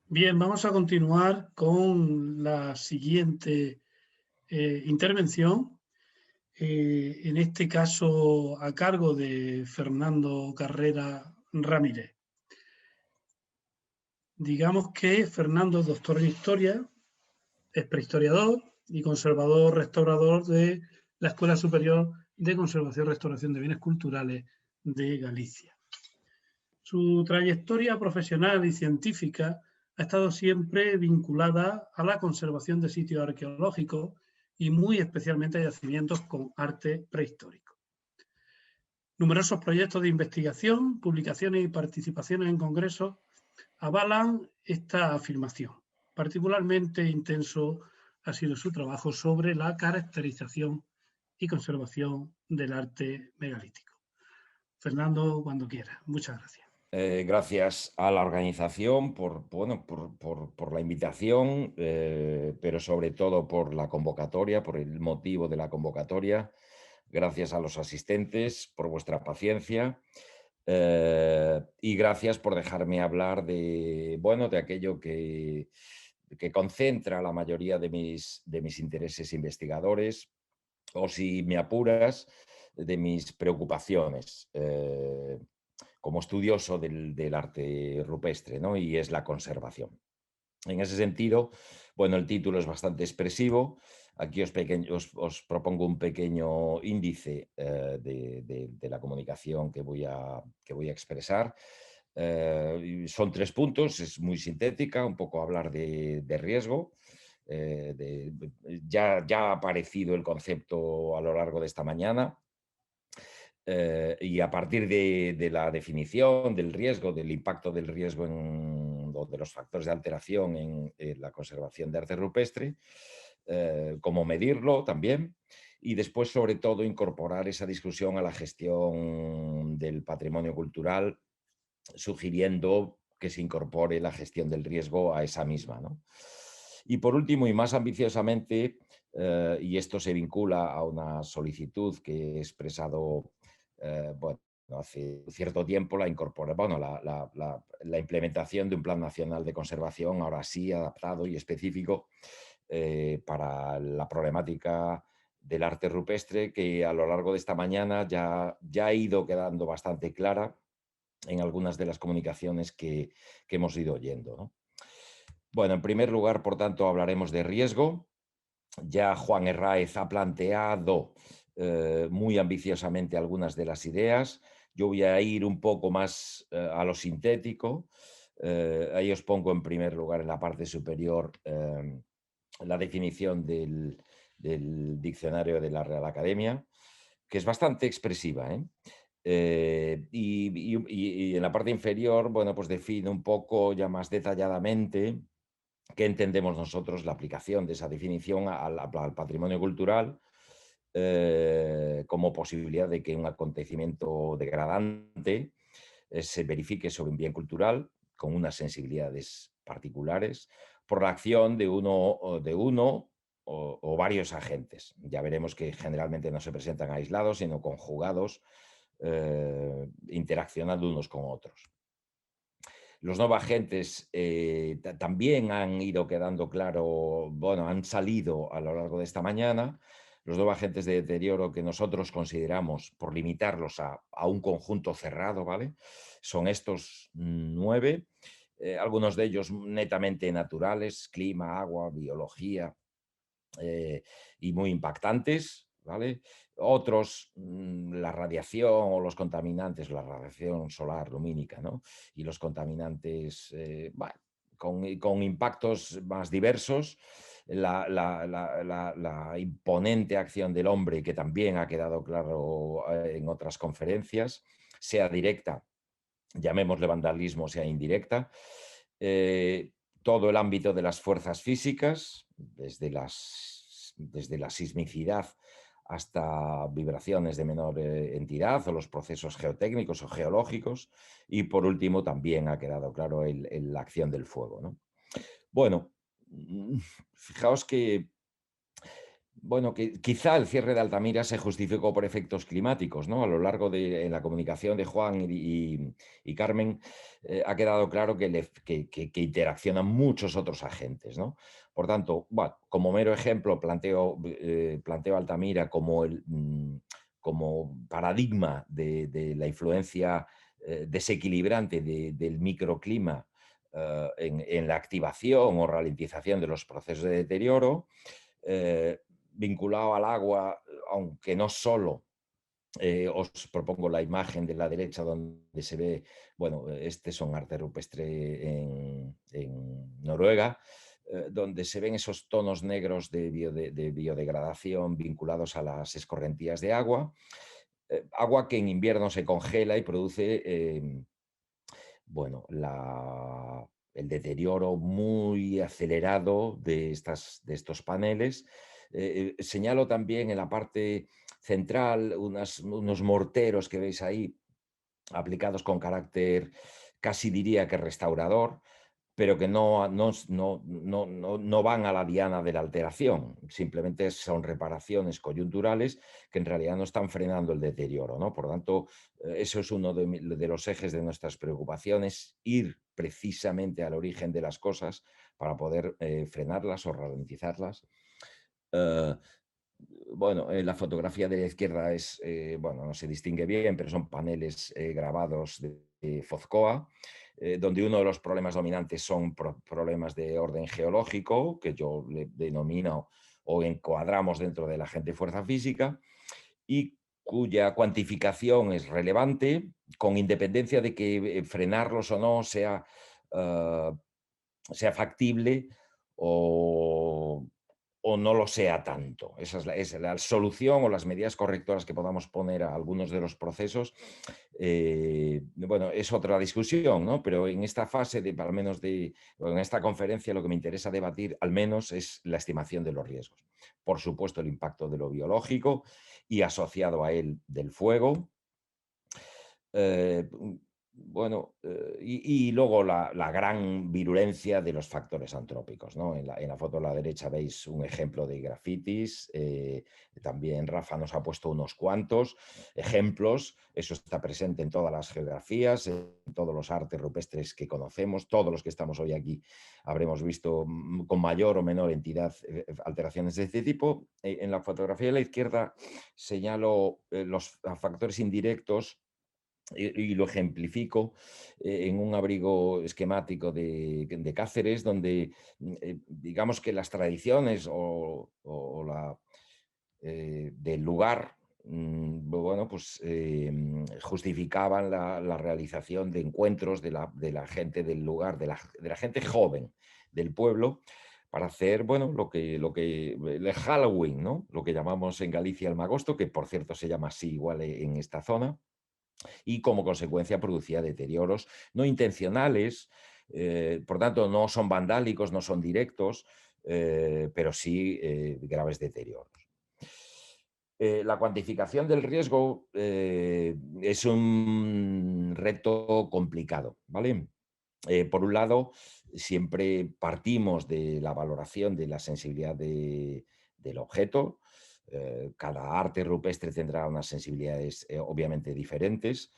Bien, vamos a continuar con la siguiente intervención, en este caso a cargo de Fernando Carrera Ramírez. Digamos que Fernando es doctor en Historia, es prehistoriador y conservador restaurador de la Escuela Superior de Conservación y Restauración de Bienes Culturales de Galicia. Su trayectoria profesional y científica ha estado siempre vinculada a la conservación de sitios arqueológicos y muy especialmente a yacimientos con arte prehistórico. Numerosos proyectos de investigación, publicaciones y participaciones en congresos avalan esta afirmación. Particularmente intenso ha sido su trabajo sobre la caracterización y conservación del arte megalítico. Fernando, cuando quiera. Muchas gracias. Gracias a la organización por la invitación, pero sobre todo por la convocatoria, por el motivo de la convocatoria. Gracias a los asistentes por vuestra paciencia, y gracias por dejarme hablar de aquello que concentra la mayoría de mis intereses investigadores, o si me apuras, de mis preocupaciones. Como estudioso del arte rupestre, ¿no? Y es la conservación. En ese sentido, bueno, el título es bastante expresivo. Aquí os propongo un pequeño índice de la comunicación que voy a expresar. Son 3 puntos, es muy sintética, un poco hablar de riesgo. Ya ha aparecido el concepto a lo largo de esta mañana. Y a partir de la definición del riesgo, del impacto del riesgo o de los factores de alteración en la conservación de arte rupestre, cómo medirlo también, y después, sobre todo, incorporar esa discusión a la gestión del patrimonio cultural, sugiriendo que se incorpore la gestión del riesgo a esa misma, ¿no? Y por último, y más ambiciosamente, y esto se vincula a una solicitud que he expresado bueno, hace cierto tiempo, la implementación de un Plan Nacional de Conservación, ahora sí adaptado y específico para la problemática del arte rupestre, que a lo largo de esta mañana ya ha ido quedando bastante clara en algunas de las comunicaciones que hemos ido oyendo, ¿no? Bueno, en primer lugar, por tanto, hablaremos de riesgo. Ya Juan Herráez ha planteado muy ambiciosamente algunas de las ideas. Yo voy a ir un poco más a lo sintético. Ahí os pongo en primer lugar en la parte superior la definición del diccionario de la Real Academia, que es bastante expresiva, ¿eh? Y en la parte inferior, bueno, pues define un poco ya más detalladamente qué entendemos nosotros la aplicación de esa definición al patrimonio cultural, como posibilidad de que un acontecimiento degradante se verifique sobre un bien cultural con unas sensibilidades particulares por la acción de uno o varios agentes. Ya veremos que generalmente no se presentan aislados, sino conjugados, interaccionando unos con otros. Los nuevos agentes también han ido quedando claro, bueno, han salido a lo largo de esta mañana. Los nuevos agentes de deterioro que nosotros consideramos, por limitarlos a un conjunto cerrado, ¿vale? Son estos 9, algunos de ellos netamente naturales: clima, agua, biología, y muy impactantes, ¿vale? Otros, la radiación o los contaminantes, la radiación solar lumínica, ¿no? Y los contaminantes, bueno, con impactos más diversos. La imponente acción del hombre, que también ha quedado claro en otras conferencias, sea directa, llamémosle vandalismo, sea indirecta. Eh, Todo el ámbito de las fuerzas físicas, desde la sismicidad hasta vibraciones de menor entidad, o los procesos geotécnicos o geológicos, y por último también ha quedado claro la acción del fuego, ¿no? Bueno, fijaos que Bueno, que quizá el cierre de Altamira se justificó por efectos climáticos, ¿no? A lo largo de en la comunicación de Juan y Carmen, ha quedado claro que interaccionan muchos otros agentes, ¿no? Por tanto, bueno, como mero ejemplo, planteo Altamira como paradigma de la influencia, desequilibrante del microclima, en la activación o ralentización de los procesos de deterioro. eh, Vinculado al agua, aunque no solo. Os propongo la imagen de la derecha donde se ve, bueno, este es un arte rupestre en Noruega, donde se ven esos tonos negros de biodegradación vinculados a las escorrentías de agua, agua que en invierno se congela y produce, bueno, el deterioro muy acelerado de estos paneles. Señalo también en la parte central unos morteros que veis ahí, aplicados con carácter casi diría que restaurador, pero que no van a la diana de la alteración, simplemente son reparaciones coyunturales que en realidad no están frenando el deterioro, ¿no? Por lo tanto, eso es uno de los ejes de nuestras preocupaciones, ir precisamente al origen de las cosas para poder frenarlas o ralentizarlas. Eh, bueno, la fotografía de la izquierda es, bueno, no se distingue bien, pero son paneles grabados de Fozcoa, donde uno de los problemas dominantes son problemas de orden geológico, que yo le denomino o encuadramos dentro de la agente fuerza física, y cuya cuantificación es relevante, con independencia de que frenarlos o no eh, sea factible o, o no lo sea tanto. Esa es la solución o las medidas correctoras que podamos poner a algunos de los procesos. Bueno, es otra discusión, ¿no? Pero en esta fase, al menos en esta conferencia, lo que me interesa debatir al menos es la estimación de los riesgos. Por supuesto, el impacto de lo biológico y asociado a él del fuego. Eh, bueno, y luego la gran virulencia de los factores antrópicos, ¿no? En la foto a la derecha veis un ejemplo de grafitis. También Rafa nos ha puesto unos cuantos ejemplos. Eso está presente en todas las geografías, en todos los artes rupestres que conocemos. Todos los que estamos hoy aquí habremos visto con mayor o menor entidad alteraciones de este tipo. En la fotografía de la izquierda señalo los factores indirectos y lo ejemplifico en un abrigo esquemático de Cáceres, donde digamos que las tradiciones del lugar, bueno, pues justificaban la realización de encuentros de la gente del lugar, de la gente joven del pueblo, para hacer, bueno, el Halloween, ¿no? Lo que llamamos en Galicia el magosto, que por cierto se llama así igual en esta zona, y como consecuencia producía deterioros no intencionales, por tanto no son vandálicos, no son directos, pero sí graves deterioros. La cuantificación del riesgo es un reto complicado, ¿vale? Por un lado, siempre partimos de la valoración de la sensibilidad del objeto. Cada arte rupestre tendrá unas sensibilidades obviamente diferentes,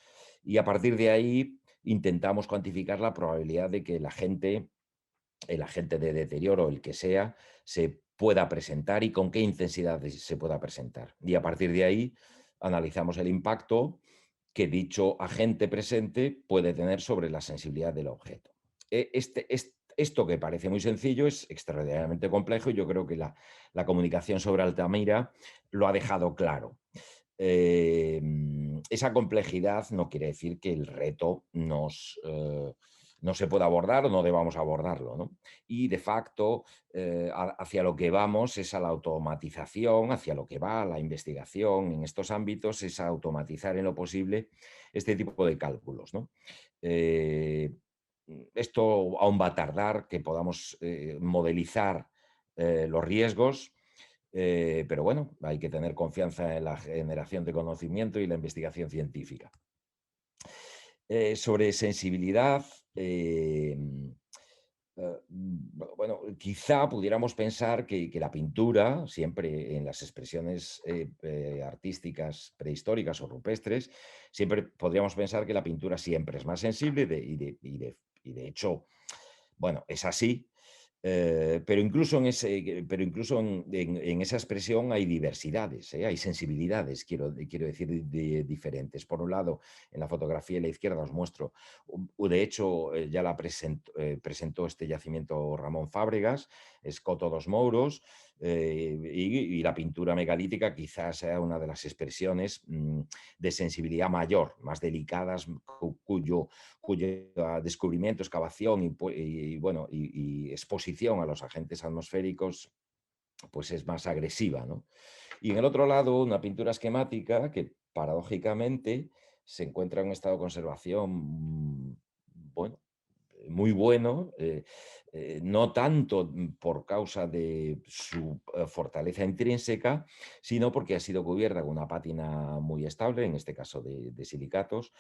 y a partir de ahí intentamos cuantificar la probabilidad de que el agente de deterioro, el que sea, se pueda presentar y con qué intensidad se pueda presentar. Y a partir de ahí analizamos el impacto que dicho agente presente puede tener sobre la sensibilidad del objeto. Esto que parece muy sencillo es extraordinariamente complejo, y yo creo que la comunicación sobre Altamira lo ha dejado claro. Esa complejidad no quiere decir que el reto no se pueda abordar o no debamos abordarlo, ¿no? Y de facto, hacia lo que vamos es a la automatización, hacia lo que va la investigación en estos ámbitos, es a automatizar en lo posible este tipo de cálculos, ¿no? Eh, Esto aún va a tardar que podamos modelizar los riesgos, pero bueno, hay que tener confianza en la generación de conocimiento y la investigación científica. Sobre sensibilidad, Bueno, quizá pudiéramos pensar que la pintura, siempre en las expresiones artísticas prehistóricas o rupestres, siempre podríamos pensar que la pintura siempre es más sensible y de hecho, bueno, es así. Pero incluso en esa expresión hay diversidades, hay sensibilidades, quiero decir, diferentes. Por un lado, en la fotografía a la izquierda os muestro, de hecho, ya la presentó este yacimiento Ramón Fábregas, es Coto dos Mouros, y la pintura megalítica quizás sea una de las expresiones de sensibilidad mayor, más delicadas, cuyo descubrimiento, excavación bueno, y exposición a los agentes atmosféricos pues es más agresiva, ¿no? Y en el otro lado, una pintura esquemática que paradójicamente se encuentra en un estado de conservación, bueno, muy bueno, no tanto por causa de su fortaleza intrínseca, sino porque ha sido cubierta con una pátina muy estable, en este caso de silicatos,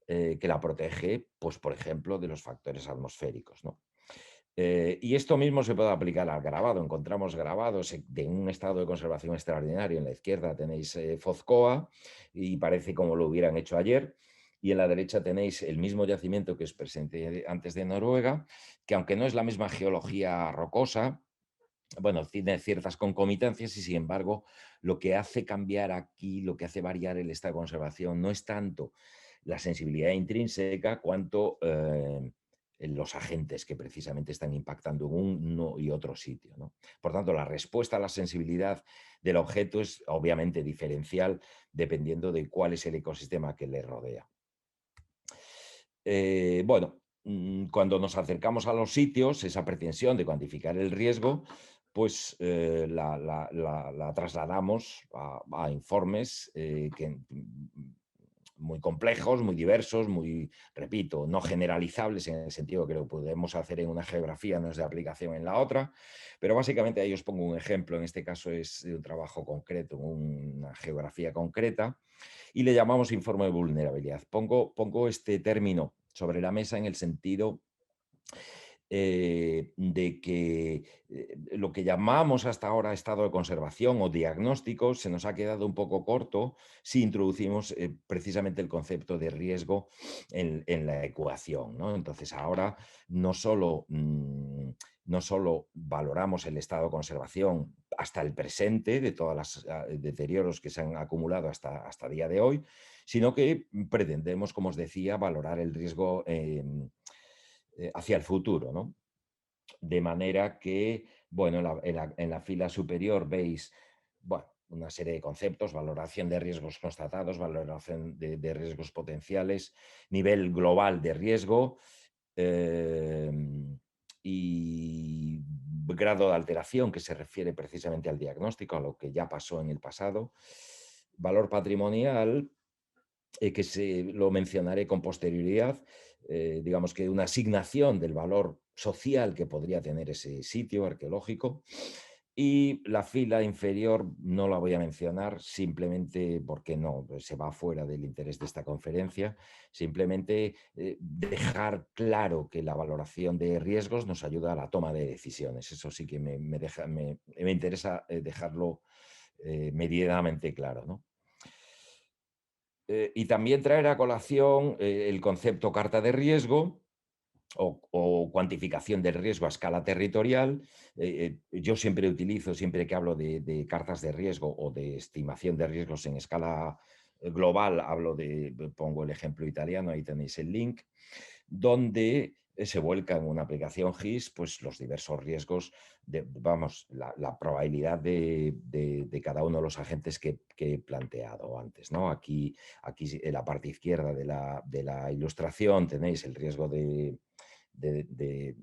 que la protege, pues, por ejemplo, de los factores atmosféricos, ¿no? Y esto mismo se puede aplicar al grabado. Encontramos grabados de un estado de conservación extraordinario. En la izquierda tenéis Fozcoa y parece como lo hubieran hecho ayer. Y en la derecha tenéis el mismo yacimiento que os presenté antes de Noruega, que aunque no es la misma geología rocosa, bueno, tiene ciertas concomitancias y sin embargo lo que hace cambiar aquí, lo que hace variar el estado de conservación no es tanto la sensibilidad intrínseca cuanto en los agentes que precisamente están impactando en uno y otro sitio, ¿no? Por tanto, la respuesta a la sensibilidad del objeto es obviamente diferencial dependiendo de cuál es el ecosistema que le rodea. Bueno, cuando nos acercamos a los sitios, esa pretensión de cuantificar el riesgo, pues la trasladamos a informes muy complejos, muy diversos, muy, repito, no generalizables en el sentido que lo podemos hacer en una geografía, no es de aplicación en la otra, pero básicamente ahí os pongo un ejemplo, en este caso es de un trabajo concreto, en una geografía concreta, y le llamamos informe de vulnerabilidad. Pongo este término sobre la mesa en el sentido de que lo que llamamos hasta ahora estado de conservación o diagnóstico se nos ha quedado un poco corto si introducimos precisamente el concepto de riesgo en la ecuación, ¿no? Entonces ahora no solo, no solo valoramos el estado de conservación hasta el presente de todos los deterioros que se han acumulado hasta día de hoy, sino que pretendemos, como os decía, valorar el riesgo hacia el futuro, ¿no? De manera que, bueno, en la fila superior veis, bueno, una serie de conceptos, valoración de riesgos constatados, valoración de riesgos potenciales, nivel global de riesgo y grado de alteración que se refiere precisamente al diagnóstico, a lo que ya pasó en el pasado, valor patrimonial, que lo mencionaré con posterioridad, digamos que una asignación del valor social que podría tener ese sitio arqueológico. Y la fila inferior no la voy a mencionar simplemente porque no, se va fuera del interés de esta conferencia, simplemente dejar claro que la valoración de riesgos nos ayuda a la toma de decisiones. Eso sí que me interesa dejarlo medianamente claro, ¿no? Y también traer a colación el concepto carta de riesgo o cuantificación del riesgo a escala territorial. Yo siempre utilizo, siempre que hablo de cartas de riesgo o de estimación de riesgos en escala global, pongo el ejemplo italiano, ahí tenéis el link, donde se vuelca en una aplicación GIS pues, los diversos riesgos, vamos, la probabilidad de cada uno de los agentes que he planteado antes, ¿no? Aquí en la parte izquierda de la ilustración tenéis el riesgo de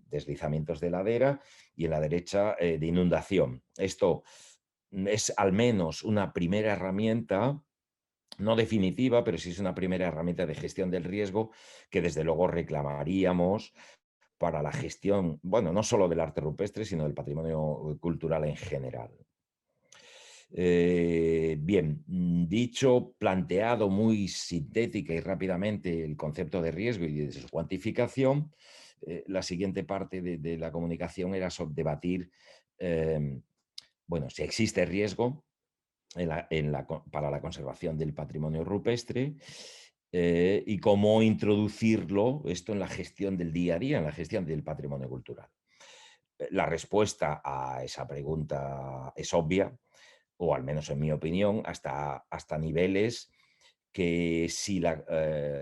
deslizamientos de ladera y en la derecha de inundación. Esto es al menos una primera herramienta no definitiva, pero sí es una primera herramienta de gestión del riesgo que desde luego reclamaríamos para la gestión, bueno, no solo del arte rupestre, sino del patrimonio cultural en general. Bien, dicho, planteado muy sintética y rápidamente el concepto de riesgo y de su cuantificación, la siguiente parte de la comunicación era debatir, bueno, si existe riesgo para la conservación del patrimonio rupestre, y cómo introducirlo esto en la gestión del día a día, en la gestión del patrimonio cultural. La respuesta a esa pregunta es obvia, o al menos en mi opinión, hasta niveles que,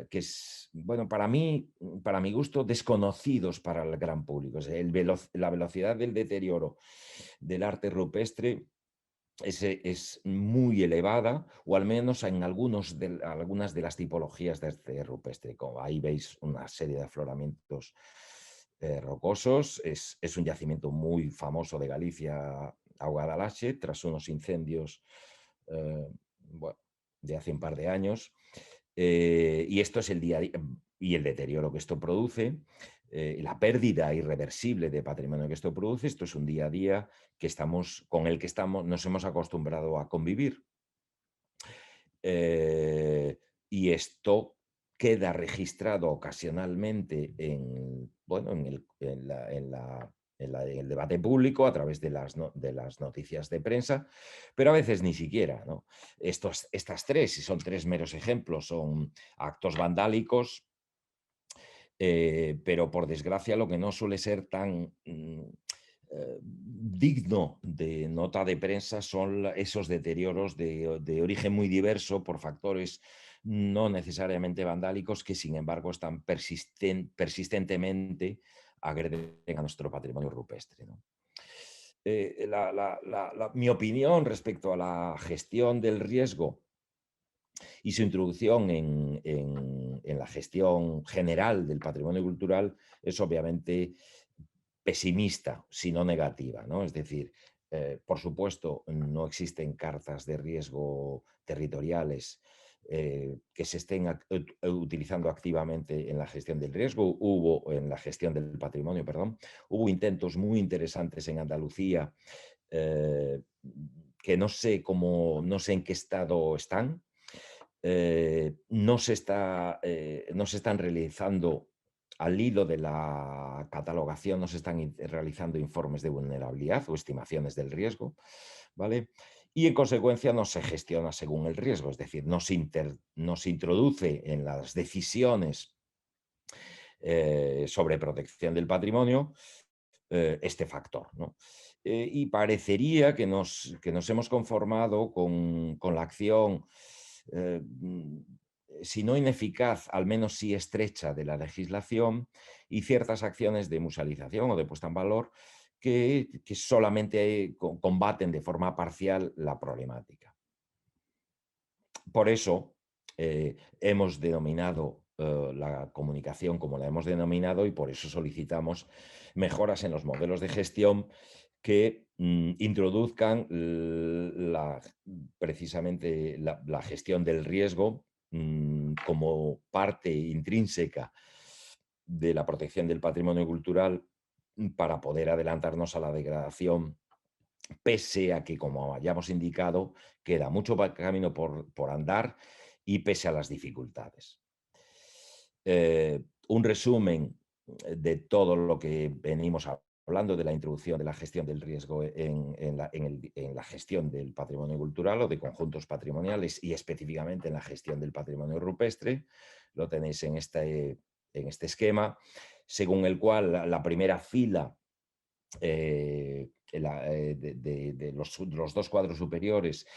que es, bueno, para mí, para mi gusto, desconocidos para el gran público. O sea, la velocidad del deterioro del arte rupestre es muy elevada, o al menos en algunas de las tipologías de arte rupestre. Como ahí veis una serie de afloramientos rocosos. Es un yacimiento muy famoso de Galicia, Augadalache, tras unos incendios bueno, de hace un par de años. Y esto es el día a día, y el deterioro que esto produce, la pérdida irreversible de patrimonio que esto produce. Esto es un día a día con el que nos hemos acostumbrado a convivir. Y esto queda registrado ocasionalmente bueno, en el debate público a través de las noticias de prensa, pero a veces ni siquiera, ¿no? Estas tres, y son tres meros ejemplos, son actos vandálicos, pero por desgracia lo que no suele ser tan digno de nota de prensa son esos deterioros de origen muy diverso por factores no necesariamente vandálicos, que sin embargo están persistentemente agreden a nuestro patrimonio rupestre, ¿no? Mi opinión respecto a la gestión del riesgo y su introducción en la gestión general del patrimonio cultural es obviamente pesimista, si no negativa, ¿no? Es decir, por supuesto, no existen cartas de riesgo territoriales que se estén utilizando activamente en la gestión del riesgo. En la gestión del patrimonio, perdón. Hubo intentos muy interesantes en Andalucía que no sé en qué estado están. No se están realizando al hilo de la catalogación, no se están realizando informes de vulnerabilidad o estimaciones del riesgo, ¿vale? Y en consecuencia no se gestiona según el riesgo, es decir, no se introduce en las decisiones sobre protección del patrimonio este factor, ¿no? Y parecería que nos hemos conformado con la acción, si no ineficaz, al menos sí estrecha, de la legislación, y ciertas acciones de musealización o de puesta en valor que solamente combaten de forma parcial la problemática. Por eso hemos denominado la comunicación como la hemos denominado, y por eso solicitamos mejoras en los modelos de gestión que introduzcan precisamente la gestión del riesgo como parte intrínseca de la protección del patrimonio cultural, para poder adelantarnos a la degradación, pese a que, como hayamos indicado, queda mucho camino por andar, y pese a las dificultades. Un resumen de todo lo que venimos hablando de la introducción de la gestión del riesgo en la gestión del patrimonio cultural o de conjuntos patrimoniales, y específicamente en la gestión del patrimonio rupestre. Lo tenéis en este esquema, según el cual la primera fila de los dos cuadros superiores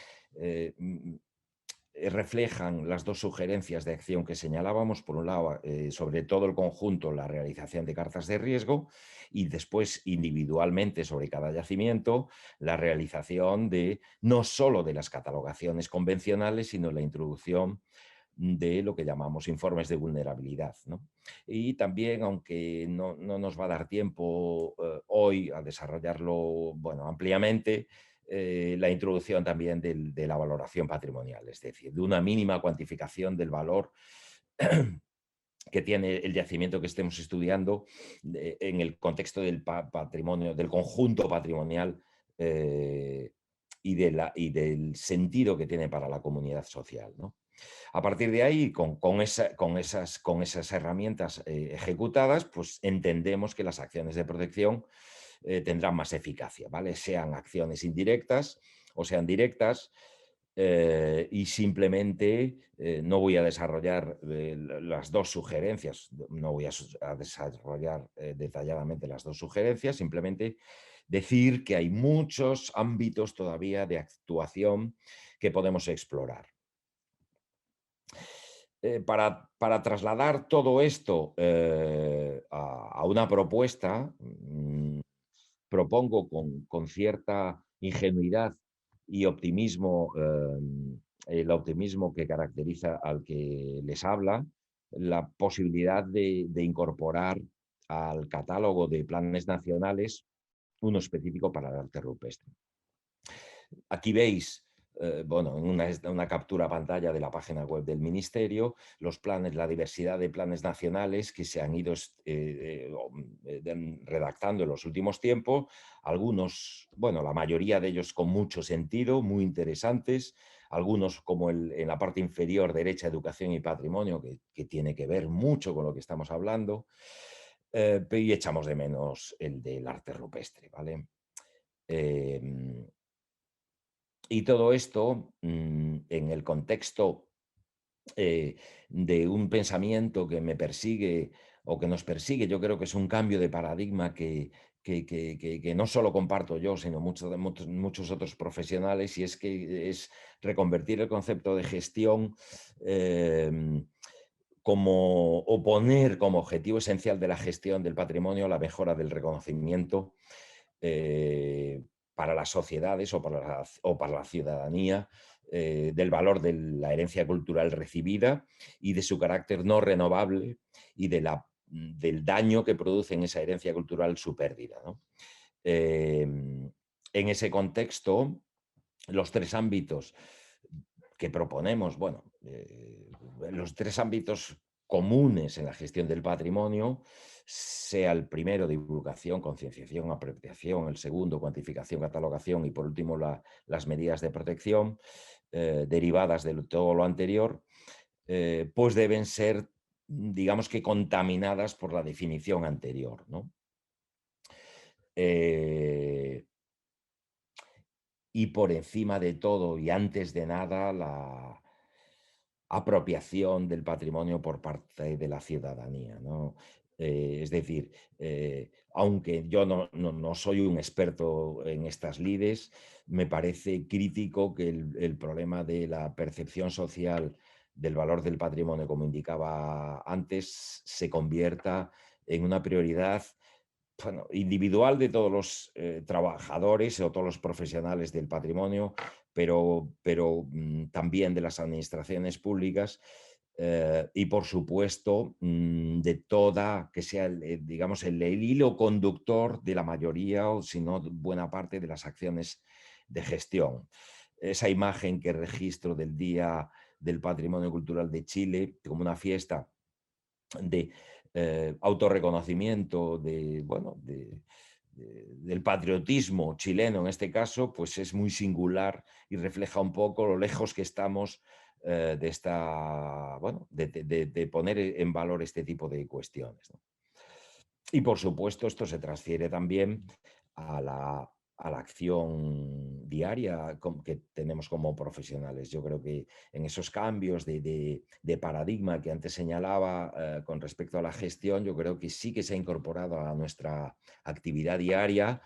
reflejan las dos sugerencias de acción que señalábamos. Por un lado, sobre todo el conjunto, la realización de cartas de riesgo, y después individualmente sobre cada yacimiento la realización no solo de las catalogaciones convencionales, sino la introducción de lo que llamamos informes de vulnerabilidad, ¿no? Y también, aunque no nos va a dar tiempo hoy a desarrollarlo, bueno, ampliamente, la introducción también de la valoración patrimonial, es decir, de una mínima cuantificación del valor que tiene el yacimiento que estemos estudiando en el contexto del patrimonio, del conjunto patrimonial y del sentido que tiene para la comunidad social, ¿no? A partir de ahí, con esas herramientas ejecutadas, pues entendemos que las acciones de protección tendrán más eficacia, ¿vale? Sean acciones indirectas o sean directas, y simplemente no voy a desarrollar las dos sugerencias, no voy a desarrollar detalladamente las dos sugerencias, simplemente decir que hay muchos ámbitos todavía de actuación que podemos explorar. Para trasladar todo esto a una propuesta, propongo con cierta ingenuidad y optimismo, el optimismo que caracteriza al que les habla, la posibilidad de incorporar al catálogo de planes nacionales uno específico para el arte rupestre. Aquí veis, bueno, en una captura a pantalla de la página web del Ministerio, los planes, la diversidad de planes nacionales que se han ido redactando en los últimos tiempos, algunos, bueno, la mayoría de ellos con mucho sentido, muy interesantes, algunos como en la parte inferior derecha, educación y patrimonio, que tiene que ver mucho con lo que estamos hablando, y echamos de menos el del arte rupestre, ¿vale? Y todo esto en el contexto de un pensamiento que me persigue o que nos persigue, yo creo que es un cambio de paradigma que no solo comparto yo, sino muchos otros profesionales, y es que es reconvertir el concepto de gestión o poner como objetivo esencial de la gestión del patrimonio la mejora del reconocimiento para las sociedades o para la ciudadanía del valor de la herencia cultural recibida y de su carácter no renovable y del daño que produce en esa herencia cultural su pérdida, ¿no? En ese contexto, los tres ámbitos que proponemos, bueno, los tres ámbitos comunes en la gestión del patrimonio, sea el primero divulgación, concienciación, apropiación, el segundo cuantificación, catalogación y por último las medidas de protección derivadas de todo lo anterior, pues deben ser, digamos que contaminadas por la definición anterior, ¿no? Y por encima de todo y antes de nada, la apropiación del patrimonio por parte de la ciudadanía, ¿no? Es decir, aunque yo no soy un experto en estas lides, me parece crítico que el problema de la percepción social del valor del patrimonio, como indicaba antes, se convierta en una prioridad, bueno, individual de todos los trabajadores o todos los profesionales del patrimonio, pero también de las administraciones públicas y, por supuesto, de toda, que sea, digamos, el hilo conductor de la mayoría o, si no, buena parte de las acciones de gestión. Esa imagen que registro del Día del Patrimonio Cultural de Chile como una fiesta de autorreconocimiento del patriotismo chileno en este caso, pues es muy singular y refleja un poco lo lejos que estamos de poner en valor este tipo de cuestiones, ¿no? Y por supuesto esto se transfiere también a la acción diaria que tenemos como profesionales. Yo creo que en esos cambios de paradigma que antes señalaba con respecto a la gestión, yo creo que sí que se ha incorporado a nuestra actividad diaria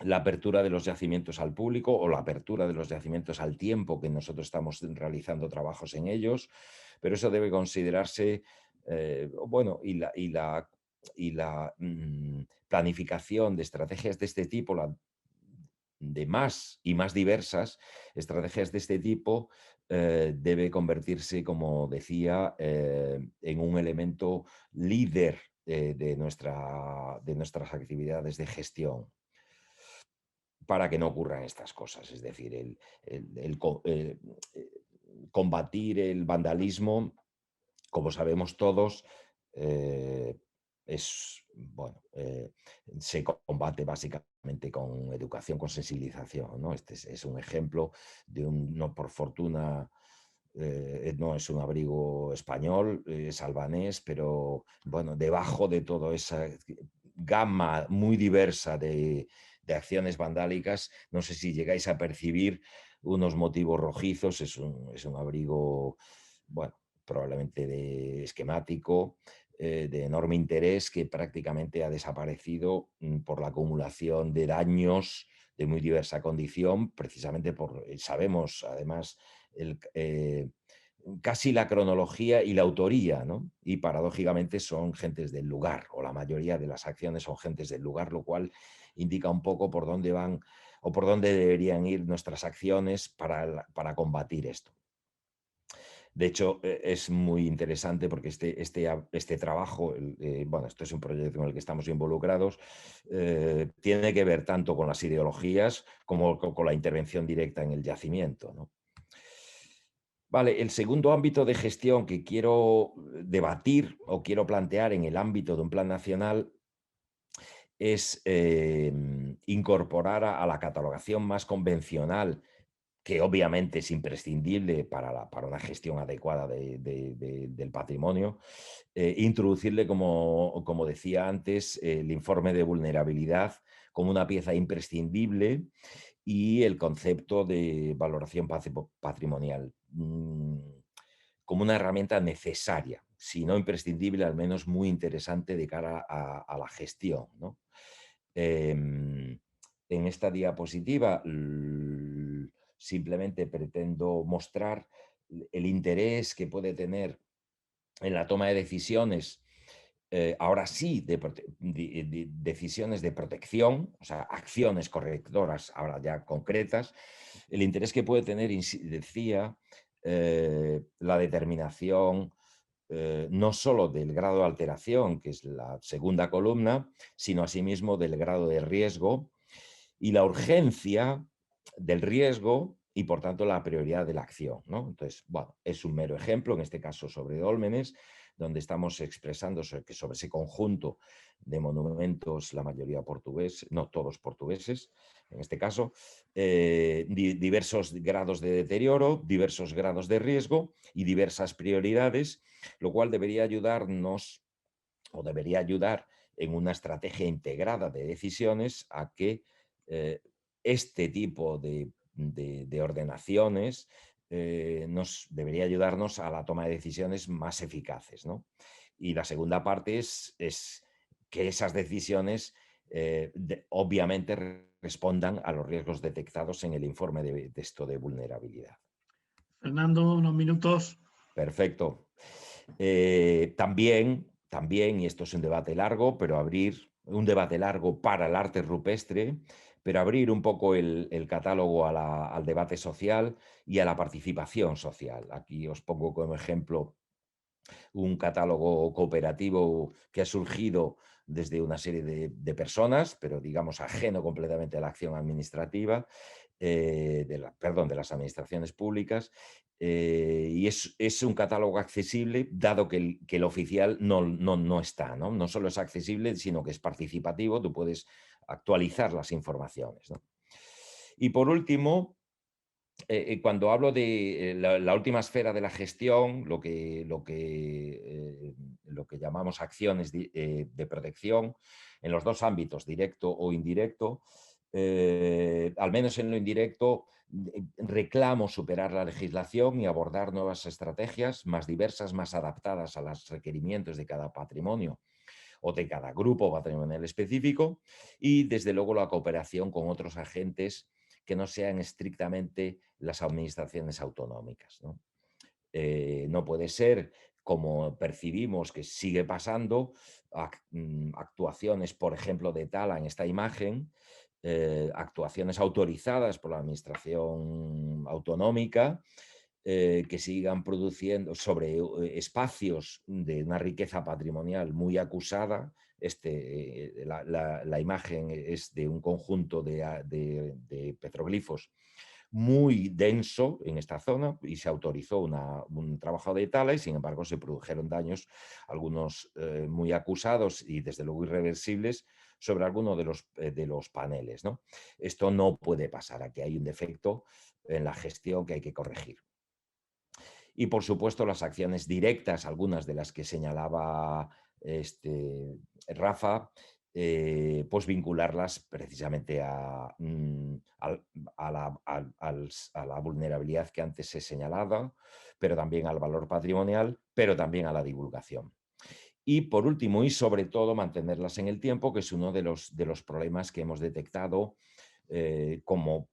la apertura de los yacimientos al público o la apertura de los yacimientos al tiempo que nosotros estamos realizando trabajos en ellos, pero eso debe considerarse, bueno, y la planificación de estrategias de este tipo, de más y más diversas estrategias de este tipo, debe convertirse, como decía, en un elemento líder de nuestras actividades de gestión, para que no ocurran estas cosas. Es decir, combatir el vandalismo, como sabemos todos, eh, es, bueno, se combate básicamente con educación, con sensibilización, ¿no? Este es un ejemplo de no por fortuna, no es un abrigo español, es albanés, pero bueno, debajo de toda esa gama muy diversa de acciones vandálicas, no sé si llegáis a percibir unos motivos rojizos, es un abrigo, bueno, probablemente esquemático, de enorme interés, que prácticamente ha desaparecido por la acumulación de daños de muy diversa condición, precisamente sabemos además casi la cronología y la autoría, ¿no? Y paradójicamente son gentes del lugar, o la mayoría de las acciones son gentes del lugar, lo cual indica un poco por dónde van o por dónde deberían ir nuestras acciones para combatir esto. De hecho, es muy interesante porque este trabajo, bueno, esto es un proyecto en el que estamos involucrados, tiene que ver tanto con las ideologías como con la intervención directa en el yacimiento, ¿no? Vale, el segundo ámbito de gestión que quiero debatir o quiero plantear en el ámbito de un plan nacional es incorporar a la catalogación más convencional, que obviamente es imprescindible para una gestión adecuada del patrimonio, introducirle, como decía antes, el informe de vulnerabilidad como una pieza imprescindible y el concepto de valoración patrimonial como una herramienta necesaria, si no imprescindible, al menos muy interesante de cara a la gestión, ¿no? En esta diapositiva simplemente pretendo mostrar el interés que puede tener en la toma de decisiones, ahora sí, decisiones de protección, o sea, acciones correctoras, ahora ya concretas, el interés que puede tener, decía, la determinación no solo del grado de alteración, que es la segunda columna, sino asimismo del grado de riesgo y la urgencia del riesgo y, por tanto, la prioridad de la acción, ¿no? Entonces, bueno, es un mero ejemplo, en este caso sobre Dólmenes, donde estamos expresando sobre ese conjunto de monumentos, la mayoría portugueses, no todos portugueses, en este caso, diversos grados de deterioro, diversos grados de riesgo y diversas prioridades, lo cual debería ayudarnos o debería ayudar en una estrategia integrada de decisiones a que este tipo de ordenaciones nos debería ayudarnos a la toma de decisiones más eficaces, ¿no? Y la segunda parte es que esas decisiones obviamente respondan a los riesgos detectados en el informe de texto de vulnerabilidad. Fernando, unos minutos. Perfecto. También, y esto es un debate largo, pero abrir un debate largo para el arte rupestre, pero abrir un poco el catálogo al debate social y a la participación social. Aquí os pongo como ejemplo un catálogo cooperativo que ha surgido desde una serie de personas, pero digamos ajeno completamente a la acción administrativa, de las administraciones públicas, y es un catálogo accesible, dado que el oficial no está, ¿no? No solo es accesible, sino que es participativo, tú puedes actualizar las informaciones, ¿no? Y por último, cuando hablo de la última esfera de la gestión, lo que llamamos acciones de protección, en los dos ámbitos, directo o indirecto, al menos en lo indirecto, reclamo superar la legislación y abordar nuevas estrategias más diversas, más adaptadas a los requerimientos de cada patrimonio o de cada grupo patrimonial específico, y desde luego la cooperación con otros agentes que no sean estrictamente las administraciones autonómicas, ¿no? No puede ser, como percibimos que sigue pasando, actuaciones, por ejemplo, de Tala en esta imagen, actuaciones autorizadas por la administración autonómica, que sigan produciendo sobre espacios de una riqueza patrimonial muy acusada. La imagen es de un conjunto de petroglifos muy denso en esta zona y se autorizó un trabajo de tala y, sin embargo, se produjeron daños, algunos muy acusados y desde luego irreversibles, sobre alguno de los paneles, ¿no? Esto no puede pasar, aquí hay un defecto en la gestión que hay que corregir. Y, por supuesto, las acciones directas, algunas de las que señalaba Rafa, pues vincularlas precisamente a la vulnerabilidad que antes se señalaba, pero también al valor patrimonial, pero también a la divulgación. Y, por último, y sobre todo, mantenerlas en el tiempo, que es uno de los problemas que hemos detectado como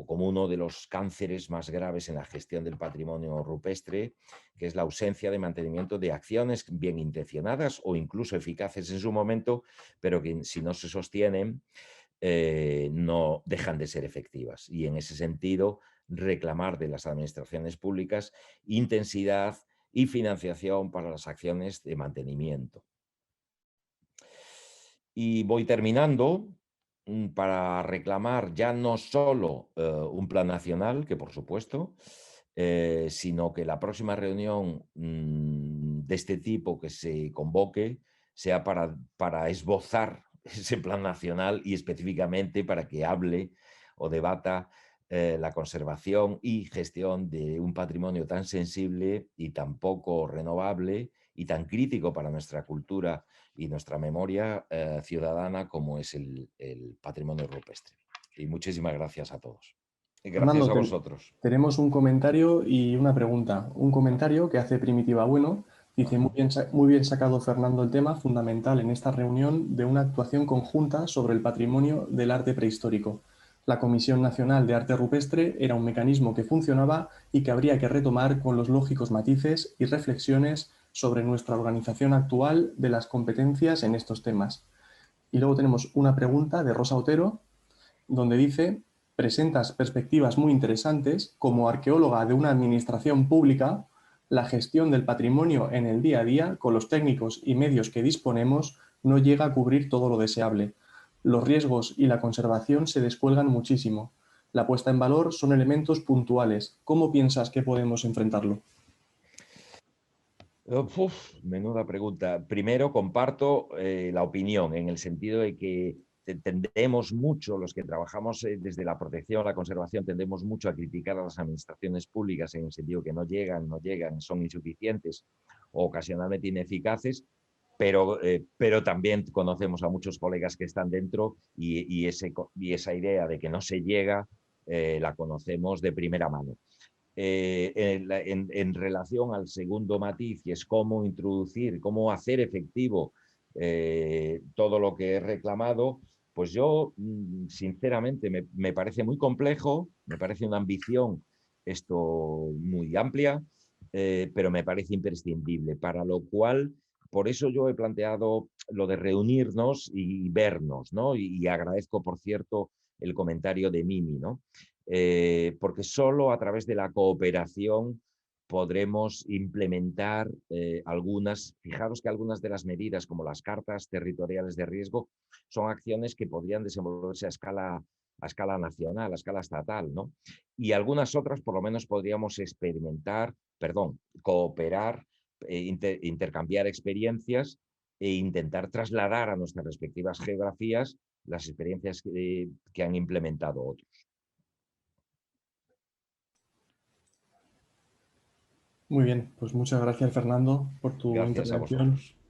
uno de los cánceres más graves en la gestión del patrimonio rupestre, que es la ausencia de mantenimiento de acciones bien intencionadas o incluso eficaces en su momento, pero que si no se sostienen no dejan de ser efectivas. Y en ese sentido, reclamar de las administraciones públicas intensidad y financiación para las acciones de mantenimiento. Y voy terminando para reclamar ya no solo un plan nacional, que por supuesto, sino que la próxima reunión de este tipo que se convoque sea para esbozar ese plan nacional y específicamente para que hable o debata la conservación y gestión de un patrimonio tan sensible y tan poco renovable y tan crítico para nuestra cultura y nuestra memoria ciudadana como es el patrimonio rupestre. Y muchísimas gracias a todos. Y gracias Fernando, a vosotros. tenemos un comentario y una pregunta. Un comentario que hace Primitiva Bueno. Dice, muy bien sacado Fernando el tema fundamental en esta reunión de una actuación conjunta sobre el patrimonio del arte prehistórico. La Comisión Nacional de Arte Rupestre era un mecanismo que funcionaba y que habría que retomar con los lógicos matices y reflexiones sobre nuestra organización actual de las competencias en estos temas. Y luego tenemos una pregunta de Rosa Otero, donde dice, presentas perspectivas muy interesantes como arqueóloga de una administración pública, la gestión del patrimonio en el día a día con los técnicos y medios que disponemos no llega a cubrir todo lo deseable. Los riesgos y la conservación se descuelgan muchísimo. La puesta en valor son elementos puntuales. ¿Cómo piensas que podemos enfrentarlo? Menuda pregunta. Primero, comparto la opinión en el sentido de que tendemos mucho, los que trabajamos desde la protección, la conservación, tendemos mucho a criticar a las administraciones públicas en el sentido que no llegan, son insuficientes o ocasionalmente ineficaces, pero también conocemos a muchos colegas que están dentro y esa idea de que no se llega la conocemos de primera mano. En relación al segundo matiz, y es cómo introducir, cómo hacer efectivo todo lo que he reclamado, pues yo, sinceramente, me parece muy complejo, me parece una ambición esto muy amplia, pero me parece imprescindible, para lo cual, por eso yo he planteado lo de reunirnos y vernos, ¿no? Y agradezco, por cierto, el comentario de Mimi, ¿no? Porque solo a través de la cooperación podremos implementar fijaros que algunas de las medidas, como las cartas territoriales de riesgo, son acciones que podrían desenvolverse a escala nacional, a escala estatal, ¿no? Y algunas otras, por lo menos, podríamos cooperar, intercambiar experiencias e intentar trasladar a nuestras respectivas geografías las experiencias que han implementado otros. Muy bien, pues muchas gracias Fernando por tu Gracias a intervención. vosotros.